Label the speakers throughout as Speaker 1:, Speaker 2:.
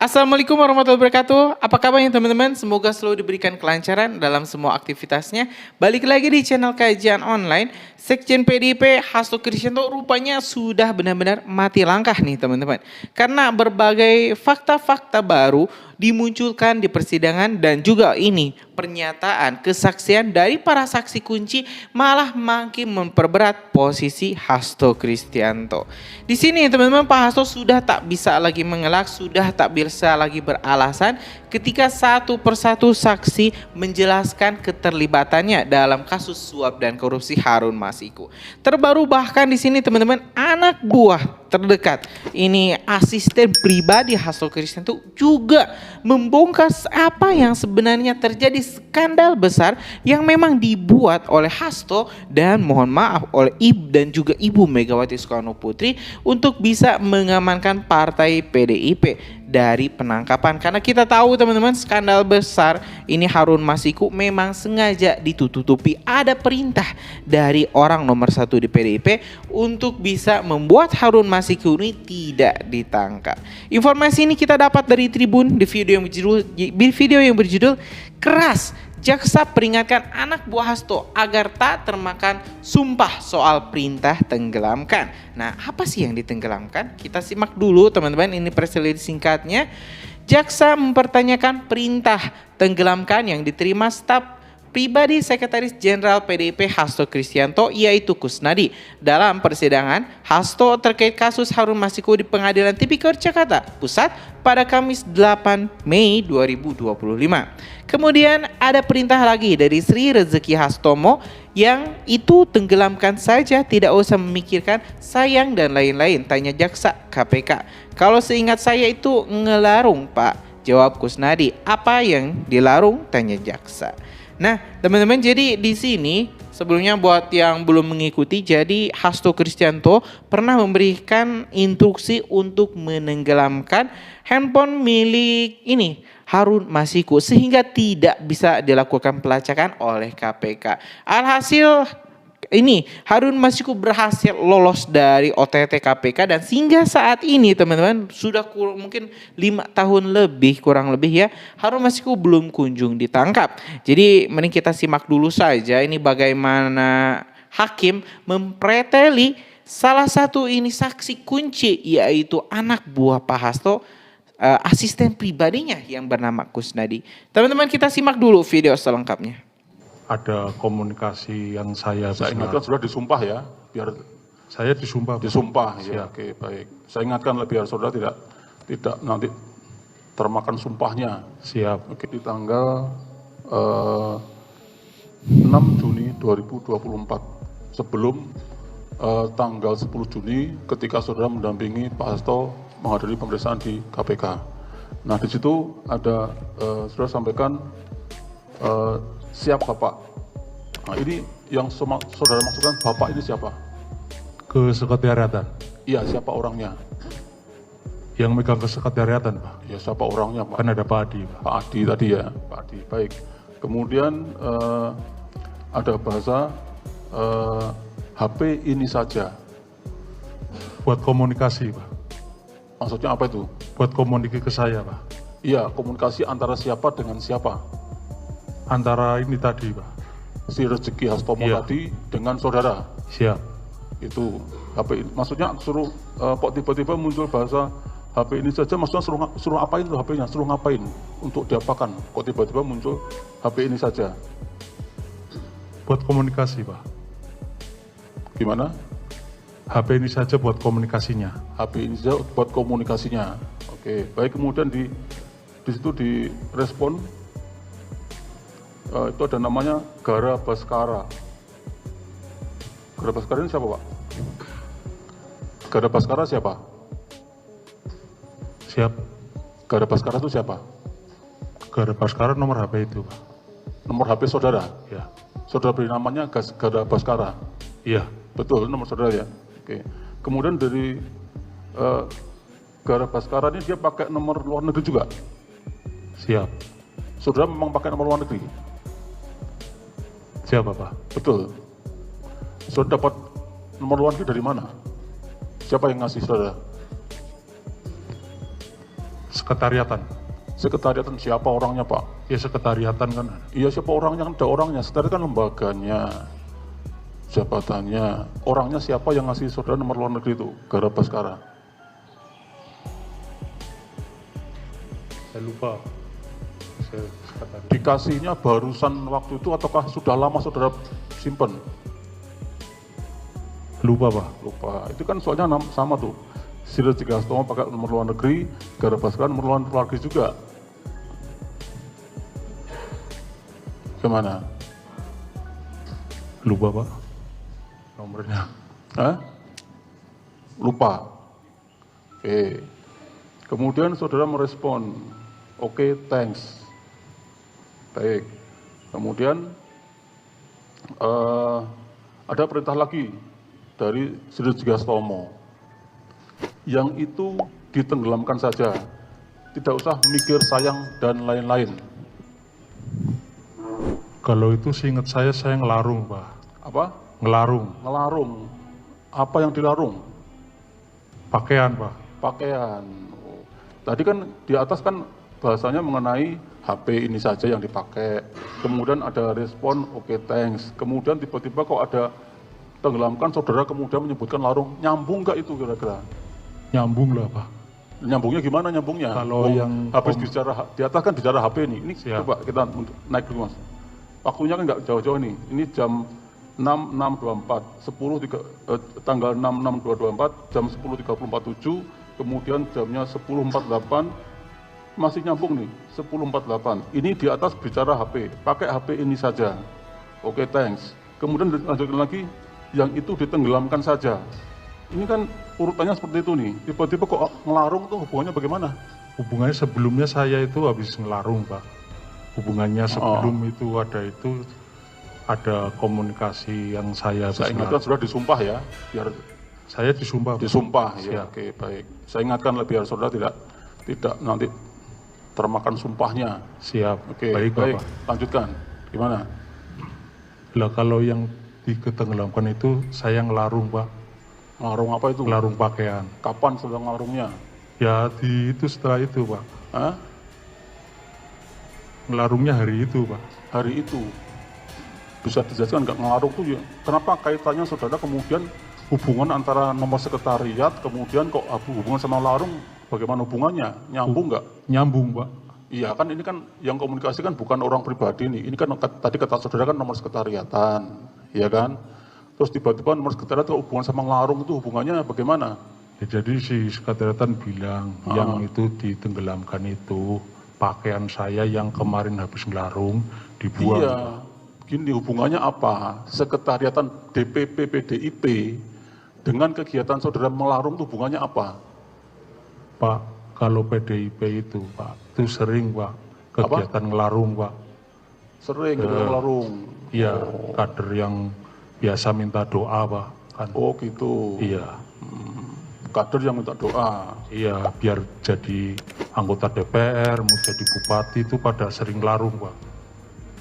Speaker 1: Assalamualaikum warahmatullahi wabarakatuh. Apa kabarnya teman-teman? Semoga selalu diberikan kelancaran dalam semua aktivitasnya. Balik lagi di channel kajian online. Sekjen PDIP Hasto Kristianto rupanya sudah benar-benar mati langkah nih teman-teman. Karena berbagai fakta-fakta baru dimunculkan di persidangan dan juga ini pernyataan kesaksian dari para saksi kunci malah makin memperberat posisi Hasto Kristianto. Di sini teman-teman, Pak Hasto sudah tak bisa lagi mengelak, sudah tak bisa lagi beralasan ketika satu persatu saksi menjelaskan keterlibatannya dalam kasus suap dan korupsi Harun Masiku. Terbaru bahkan di sini teman-teman, anak buah terdekat ini asisten pribadi Hasto Kristianto juga membongkar apa yang sebenarnya terjadi, skandal besar yang memang dibuat oleh Hasto dan mohon maaf oleh dan juga Ibu Megawati Soekarno Putri untuk bisa mengamankan partai PDIP dari penangkapan. Karena kita tahu teman-teman, skandal besar ini Harun Masiku memang sengaja ditutupi. Ada perintah dari orang nomor 1 di PDIP untuk bisa membuat Harun Masiku ini tidak ditangkap. Informasi ini kita dapat dari Tribun di video yang berjudul Keras Jaksa Peringatkan Anak Buah Hasto Agar Tak Termakan Sumpah Soal Perintah Tenggelamkan. Nah, apa sih yang ditenggelamkan? Kita simak dulu teman-teman, ini perselisihan singkatnya. Jaksa mempertanyakan perintah tenggelamkan yang diterima staf pribadi Sekretaris Jenderal PDIP Hasto Kristianto yaitu Kusnadi. Dalam persidangan, Hasto terkait kasus Harun Masiku di Pengadilan Tipikor Jakarta Pusat pada Kamis 8 Mei 2025. Kemudian ada perintah lagi dari Sri Rezeki Hastomo yang itu tenggelamkan saja, tidak usah memikirkan sayang dan lain-lain, tanya jaksa KPK. Kalau seingat saya itu ngelarung Pak, jawab Kusnadi. Apa yang dilarung, tanya jaksa. Nah teman-teman, jadi di sini sebelumnya buat yang belum mengikuti, jadi Hasto Kristianto pernah memberikan instruksi untuk menenggelamkan handphone milik ini Harun Masiku sehingga tidak bisa dilakukan pelacakan oleh KPK. Alhasil ini Harun Masiku berhasil lolos dari OTT KPK dan sehingga saat ini teman-teman sudah mungkin 5 tahun lebih kurang lebih ya, Harun Masiku belum kunjung ditangkap. Jadi mending kita simak dulu saja ini bagaimana hakim mempreteli salah satu ini saksi kunci yaitu anak buah Pak Hasto, asisten pribadinya yang bernama Kusnadi. Teman-teman, kita simak dulu video selengkapnya.
Speaker 2: Ada komunikasi yang saya
Speaker 3: ingatkan sudah disumpah ya, biar
Speaker 2: saya disumpah.
Speaker 3: ya. Oke, baik. Saya ingatkan biar saudara tidak nanti termakan sumpahnya.
Speaker 2: Siap.
Speaker 3: Oke, di tanggal 6 Juni 2024 sebelum tanggal 10 Juni ketika saudara mendampingi Pak Hasto menghadiri pemeriksaan di KPK. Nah, di situ ada saudara sampaikan siap Bapak. Nah, ini yang saudara maksudkan Bapak ini siapa?
Speaker 2: Ke sekretariatan.
Speaker 3: Iya, siapa orangnya?
Speaker 2: Yang megang ke sekretariatan, Pak.
Speaker 3: Ya, siapa orangnya, Pak?
Speaker 2: Kan ada Pak Adi, Pak.
Speaker 3: Pak Adi tadi ya, Pak Adi. Baik. Kemudian ada bahasa HP ini saja.
Speaker 2: Buat komunikasi, Pak.
Speaker 3: Maksudnya apa itu?
Speaker 2: Buat komunikasi ke saya, Pak.
Speaker 3: Iya, komunikasi antara siapa dengan siapa?
Speaker 2: Antara ini tadi, Pak.
Speaker 3: Si Rezeki Hastomo
Speaker 2: Iya.
Speaker 3: tadi dengan saudara.
Speaker 2: Siap.
Speaker 3: Itu HP, maksudnya suruh kok tiba-tiba muncul bahasa HP ini saja, maksudnya suruh apain tuh HP-nya, suruh ngapain untuk diapakan, kok tiba-tiba muncul HP ini saja.
Speaker 2: Buat komunikasi, Pak.
Speaker 3: Gimana?
Speaker 2: HP ini saja buat komunikasinya.
Speaker 3: HP ini saja buat komunikasinya. Oke, baik. Kemudian di situ direspon itu ada namanya Gara Baskara. Gara Baskara ini siapa, Pak? Gara Baskara siapa?
Speaker 2: Siap.
Speaker 3: Gara Baskara itu siapa?
Speaker 2: Gara Baskara nomor HP itu, Pak.
Speaker 3: Nomor HP saudara?
Speaker 2: Ya.
Speaker 3: Saudara beri namanya Gara Baskara?
Speaker 2: Iya.
Speaker 3: Betul, nomor saudara ya? Oke. Kemudian dari Gara Baskara ini dia pakai nomor luar negeri juga?
Speaker 2: Siap.
Speaker 3: Saudara memang pakai nomor luar negeri?
Speaker 2: Siapa, Pak?
Speaker 3: Betul. Saudara dapat nomor luar negeri dari mana? Siapa yang ngasih saudara?
Speaker 2: Sekretariatan.
Speaker 3: Sekretariatan siapa orangnya, Pak?
Speaker 2: Ya sekretariatan kan.
Speaker 3: Iya, siapa orangnya? Kan ada orangnya. Sekretariat kan lembaganya, jabatannya. Orangnya siapa yang ngasih saudara nomor luar negeri itu? Gara Baskara.
Speaker 2: Saya lupa. Sekretariat.
Speaker 3: Dikasihnya barusan waktu itu ataukah sudah lama saudara simpen?
Speaker 2: Lupa Pak.
Speaker 3: Lupa. Itu kan soalnya sama tuh. Sider Jigastomo pakai nomor luar negeri, Gara Baskara nomor luar negeri juga. Gimana?
Speaker 2: Lupa Pak. Nomornya.
Speaker 3: Hah? Lupa. Oke. Kemudian saudara merespon, oke, thanks. Baik. Kemudian ada perintah lagi dari Sider Jigastomo. Yang itu ditenggelamkan saja. Tidak usah mikir sayang dan lain-lain.
Speaker 2: Kalau itu seingat saya ngelarung Pak.
Speaker 3: Apa?
Speaker 2: Ngelarung.
Speaker 3: Ngelarung. Apa yang dilarung?
Speaker 2: Pakaian Pak.
Speaker 3: Pakaian. Oh. Tadi kan di atas kan bahasanya mengenai HP ini saja yang dipakai. Kemudian ada respon, oke, thanks. Kemudian tiba-tiba kok ada tenggelamkan, saudara kemudian menyebutkan larung. Nyambung nggak itu kira-kira?
Speaker 2: Nyambung lah Pak.
Speaker 3: Nyambungnya gimana nyambungnya?
Speaker 2: Kalau yang
Speaker 3: habis bicara di atas kan bicara HP ini. Ini
Speaker 2: Siap.
Speaker 3: coba kita naik dulu Mas. Waktunya kan nggak jauh-jauh nih. Ini jam 6.624, tanggal 6.6.224, jam 10.34.7, kemudian jamnya 10.48, masih nyambung nih, 10.48. Ini di atas bicara HP, pakai HP ini saja. Oke, thanks. Kemudian lanjutkan lagi, yang itu ditenggelamkan saja. Ini kan urutannya seperti itu nih. Tiba-tiba kok ngelarung tuh hubungannya bagaimana?
Speaker 2: hubungannya sebelumnya saya itu habis ngelarung Pak. Hubungannya sebelum itu ada komunikasi yang saya
Speaker 3: Saya ingatkan sudah disumpah ya, biar
Speaker 2: saya disumpah Pak.
Speaker 3: disumpah ya.
Speaker 2: Siap.
Speaker 3: Oke, baik. Saya ingatkan biar saudara tidak nanti termakan sumpahnya.
Speaker 2: Siap.
Speaker 3: Oke,
Speaker 2: Baik
Speaker 3: baik.
Speaker 2: Bapak.
Speaker 3: Lanjutkan. Gimana?
Speaker 2: Lah kalau yang ditenggelamkan itu saya ngelarung Pak.
Speaker 3: Ngelarung apa itu?
Speaker 2: Ngelarung pakaian.
Speaker 3: Kapan sedang ngelarungnya?
Speaker 2: Ya itu setelah itu Pak.
Speaker 3: Hah?
Speaker 2: Ngelarungnya hari itu Pak.
Speaker 3: Hari itu. Bisa dijelaskan nggak ngelarung tuh ya? Kenapa kaitannya saudara kemudian hubungan antara nomor sekretariat kemudian kok hubungan sama larung? Bagaimana hubungannya? Nyambung nggak?
Speaker 2: Nyambung Pak.
Speaker 3: Iya kan ini kan yang komunikasi kan bukan orang pribadi nih. Ini kan tadi kata saudara kan nomor sekretariatan, ya kan? Terus tiba-tiba nomor sekretariat kalau hubungan sama larung itu hubungannya bagaimana?
Speaker 2: Ya, jadi si sekretariatan bilang yang itu ditenggelamkan itu pakaian saya yang kemarin habis ngelarung dibuang.
Speaker 3: Iya, gini hubungannya apa? Sekretariatan DPP PDIP dengan kegiatan saudara melarung itu hubungannya apa?
Speaker 2: Pak, kalau PDIP itu Pak, itu sering Pak kegiatan ngelarung Pak.
Speaker 3: Sering melarung.
Speaker 2: Iya, kader yang biasa minta doa Pak. Kan.
Speaker 3: Oh gitu.
Speaker 2: Iya,
Speaker 3: Kader yang minta doa.
Speaker 2: iya biar jadi anggota DPR, mau jadi bupati itu pada sering larung Pak.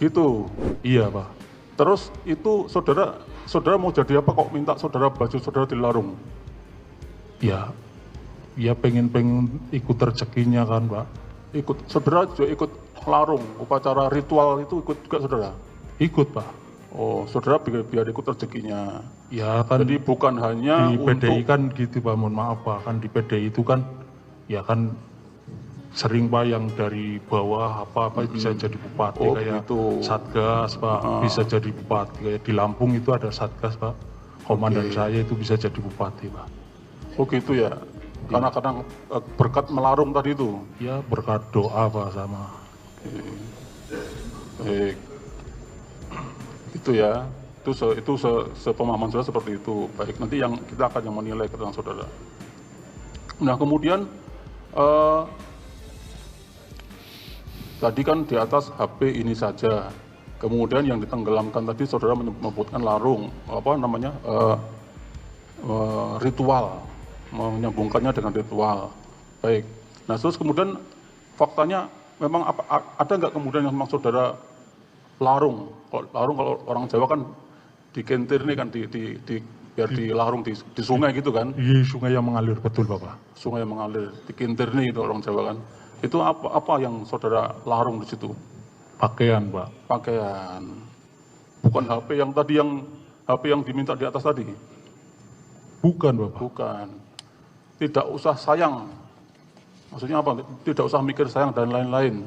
Speaker 3: Gitu.
Speaker 2: Iya Pak.
Speaker 3: Terus itu saudara mau jadi apa kok minta baju saudara dilarung?
Speaker 2: Ya pengen ikut rezekinya kan Pak.
Speaker 3: Saudara juga ikut larung, upacara ritual itu ikut juga saudara?
Speaker 2: Ikut Pak.
Speaker 3: Oh, saudara biar ikut rezekinya.
Speaker 2: Ya kan
Speaker 3: Jadi bukan hanya
Speaker 2: di PDI
Speaker 3: untuk
Speaker 2: kan gitu Pak, mohon maaf Pak, kan di PDI itu kan ya kan sering Pak yang dari bawah apa bisa jadi bupati
Speaker 3: Oh,
Speaker 2: kayak
Speaker 3: gitu.
Speaker 2: Satgas Pak, bisa jadi bupati kayak di Lampung itu ada Satgas Pak, komandan saya itu bisa jadi bupati Pak.
Speaker 3: Oh gitu ya. Karena kadang berkat melarung tadi itu.
Speaker 2: Ya berkat doa Pak sama.
Speaker 3: Baik. Itu ya. Itu sepemahaman saudara seperti itu. Baik, nanti yang kita akan yang menilai keterangan saudara. Nah, kemudian tadi kan di atas HP ini saja. Kemudian yang ditenggelamkan tadi saudara menyebutkan larung, apa namanya? Ritual, menyambungkannya dengan ritual. Baik. Nah, terus kemudian faktanya memang ada nggak kemudian yang memang saudara larung? Kalau orang Jawa kan dikentir nih kan biar dilarung di sungai gitu kan?
Speaker 2: Iya sungai yang mengalir betul Bapak.
Speaker 3: Sungai yang mengalir, dikentir nih itu orang Jawa kan. Itu apa yang saudara larung di situ?
Speaker 2: Pakaian, Pak.
Speaker 3: Pakaian. Bukan HP yang diminta di atas tadi.
Speaker 2: Bukan, Bapak.
Speaker 3: Bukan. Tidak usah sayang. Maksudnya apa? Tidak usah mikir sayang dan lain-lain.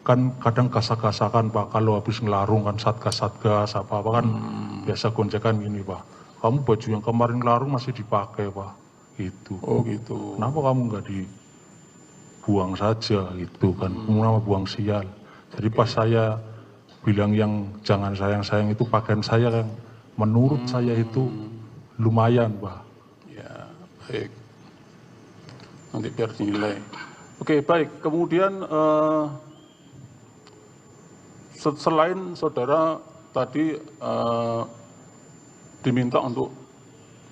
Speaker 2: Kan kadang gasak-gasakan, Pak, kalau habis ngelarung kan satgas apa-apa kan biasa gonjakan gini, Pak. Kamu baju yang kemarin ngelarung masih dipakai, Pak. Gitu.
Speaker 3: Oh gitu.
Speaker 2: Kenapa kamu nggak dibuang saja gitu kan? Kenapa buang sial? Jadi pas saya bilang yang jangan sayang-sayang itu pakaian saya yang menurut saya itu lumayan, Pak.
Speaker 3: Ya, baik. Nanti biar dinilai. Oke, baik. Kemudian selain saudara tadi diminta untuk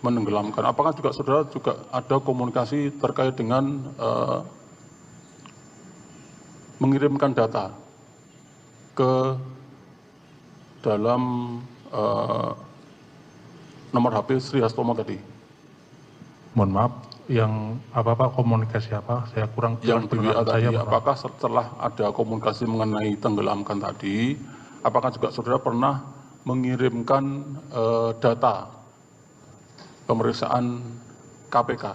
Speaker 3: menenggelamkan, apakah juga saudara juga ada komunikasi terkait dengan mengirimkan data ke dalam nomor HP Sri Hastomo tadi?
Speaker 2: Mohon maaf, yang apa komunikasi apa? Saya kurang
Speaker 3: Yang di WA tadi,
Speaker 2: Pak.
Speaker 3: apakah setelah ada komunikasi mengenai tenggelamkan tadi, apakah juga saudara pernah mengirimkan data pemeriksaan KPK?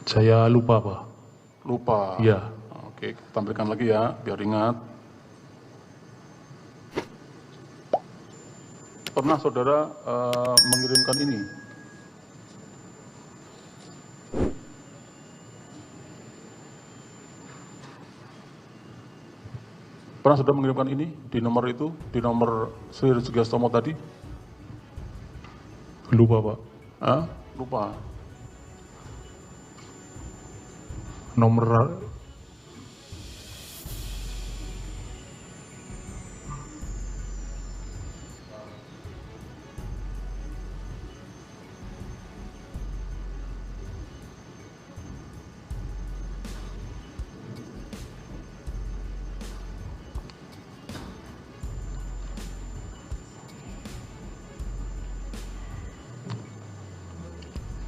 Speaker 2: Saya lupa, Pak.
Speaker 3: Lupa.
Speaker 2: Iya.
Speaker 3: Oke, tampilkan lagi ya, biar ingat. Pernah saudara mengirimkan ini? Pernah saudara mengirimkan ini di nomor itu, di nomor Sri Hastomo tadi?
Speaker 2: Lupa, Pak.
Speaker 3: Hah? Lupa.
Speaker 2: Nomor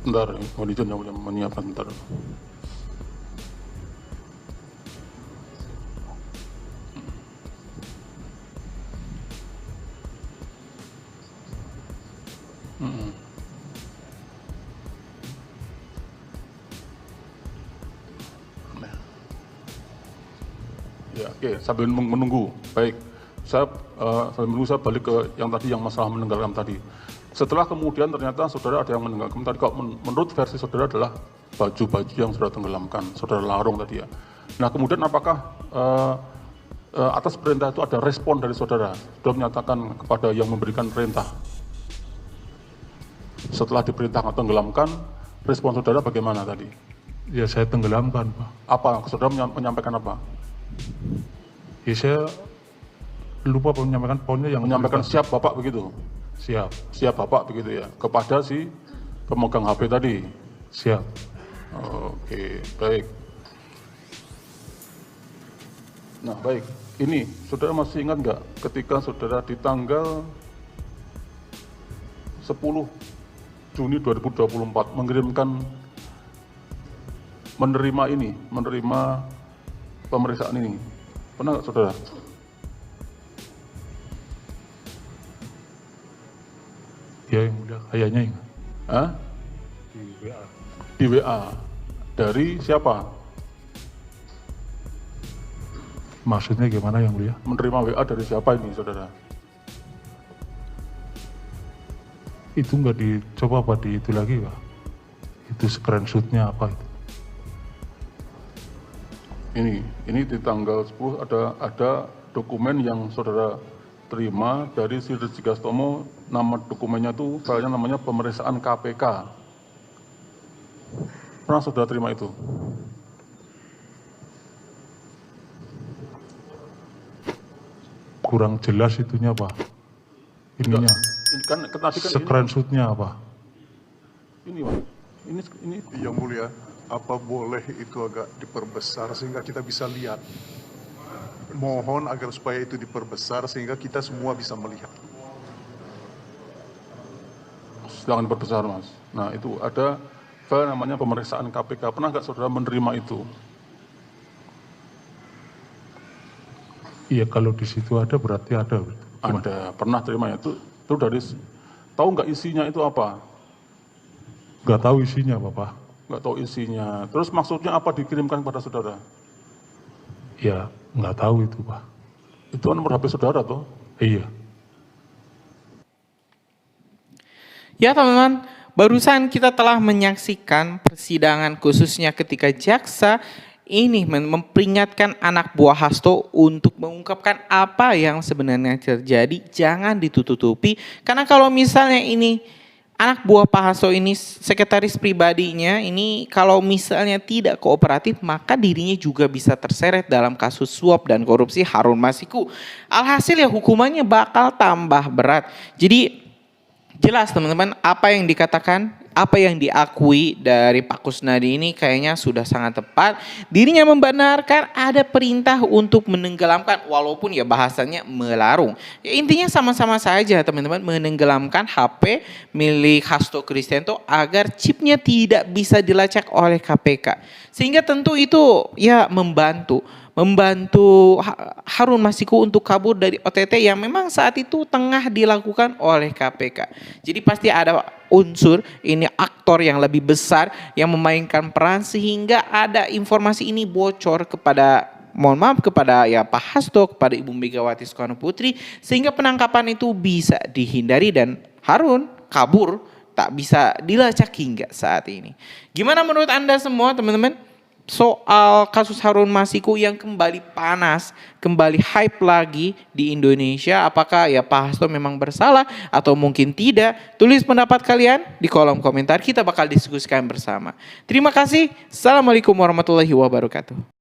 Speaker 3: Bentar, manajer yang menyiapkan bentar. Ya, oke, sambil menunggu. Baik, saya sambil menunggu saya balik ke yang tadi, yang masalah menenggelamkan tadi. Setelah kemudian ternyata saudara ada yang menenggelamkan tadi, kok menurut versi saudara adalah baju-baju yang saudara tenggelamkan, saudara larung tadi ya. Nah kemudian apakah atas perintah itu ada respon dari saudara? Saudara menyatakan kepada yang memberikan perintah. Setelah diperintahkan tenggelamkan, respon saudara bagaimana tadi?
Speaker 2: ya saya tenggelamkan, Pak.
Speaker 3: Apa? Saudara menyampaikan apa?
Speaker 2: Ya saya lupa menyampaikan poinnya yang
Speaker 3: Menyampaikan siap Bapak begitu?
Speaker 2: siap,
Speaker 3: Siap Bapak begitu ya, kepada si pemegang HP tadi.
Speaker 2: siap.
Speaker 3: Oke, baik. Nah baik, ini saudara masih ingat nggak ketika saudara di tanggal 10 Juni 2024 menerima pemeriksaan ini? Pernah nggak saudara?
Speaker 2: Ya yang mulia, kayaknya ingat.
Speaker 3: Hah?
Speaker 2: Di WA.
Speaker 3: Di WA. Dari siapa?
Speaker 2: Maksudnya gimana yang mulia?
Speaker 3: Menerima WA dari siapa ini saudara?
Speaker 2: Itu nggak dicoba apa di itu lagi, Pak? Itu screenshotnya apa itu?
Speaker 3: Ini di tanggal 10 ada dokumen yang saudara terima dari Sri Hastomo. Nama dokumennya itu, filenya namanya pemeriksaan KPK. Pernah saudara terima itu?
Speaker 2: Kurang jelas itunya, Pak. Ininya.
Speaker 3: Ini kan tadi kan
Speaker 2: Screenshotnya apa?
Speaker 3: ini Pak. Ini
Speaker 4: Yang mulia, apa boleh itu agak diperbesar sehingga kita bisa lihat? Mohon agar supaya itu diperbesar sehingga kita semua bisa melihat.
Speaker 3: sedang diperbesar Mas. Nah itu ada namanya pemeriksaan KPK. Pernah nggak saudara menerima itu?
Speaker 2: Iya, kalau di situ ada berarti ada. Gimana?
Speaker 3: Ada, pernah terima itu dari, tahu nggak isinya itu apa?
Speaker 2: Nggak tahu isinya, Bapak.
Speaker 3: Nggak tahu isinya. Terus maksudnya apa dikirimkan kepada saudara?
Speaker 2: Ya, nggak tahu itu, Pak.
Speaker 3: Itu nomor HP saudara toh?
Speaker 2: Iya.
Speaker 1: Ya teman-teman, barusan kita telah menyaksikan persidangan khususnya ketika jaksa ini memperingatkan anak buah Hasto untuk mengungkapkan apa yang sebenarnya terjadi. Jangan ditutupi, karena kalau misalnya ini anak buah Pak Hasto ini sekretaris pribadinya ini kalau misalnya tidak kooperatif, maka dirinya juga bisa terseret dalam kasus suap dan korupsi Harun Masiku. Alhasil ya hukumannya bakal tambah berat. Jadi jelas teman-teman, apa yang dikatakan, apa yang diakui dari Pak Kusnadi ini kayaknya sudah sangat tepat. Dirinya membenarkan ada perintah untuk menenggelamkan, walaupun ya bahasanya melarung. Ya, intinya sama-sama saja teman-teman, menenggelamkan HP milik Hasto Kristianto agar chipnya tidak bisa dilacak oleh KPK. Sehingga tentu itu ya membantu Harun Masiku untuk kabur dari OTT yang memang saat itu tengah dilakukan oleh KPK. Jadi pasti ada unsur ini aktor yang lebih besar yang memainkan peran sehingga ada informasi ini bocor kepada, mohon maaf, kepada ya Pak Hasto, kepada Ibu Megawati Soekarno Putri, sehingga penangkapan itu bisa dihindari dan Harun kabur tak bisa dilacak hingga saat ini. Gimana menurut Anda semua teman-teman? Soal kasus Harun Masiku yang kembali panas, kembali hype lagi di Indonesia. Apakah ya Pak Hasto memang bersalah atau mungkin tidak? Tulis pendapat kalian di kolom komentar, kita bakal diskusikan bersama. Terima kasih. Assalamualaikum warahmatullahi wabarakatuh.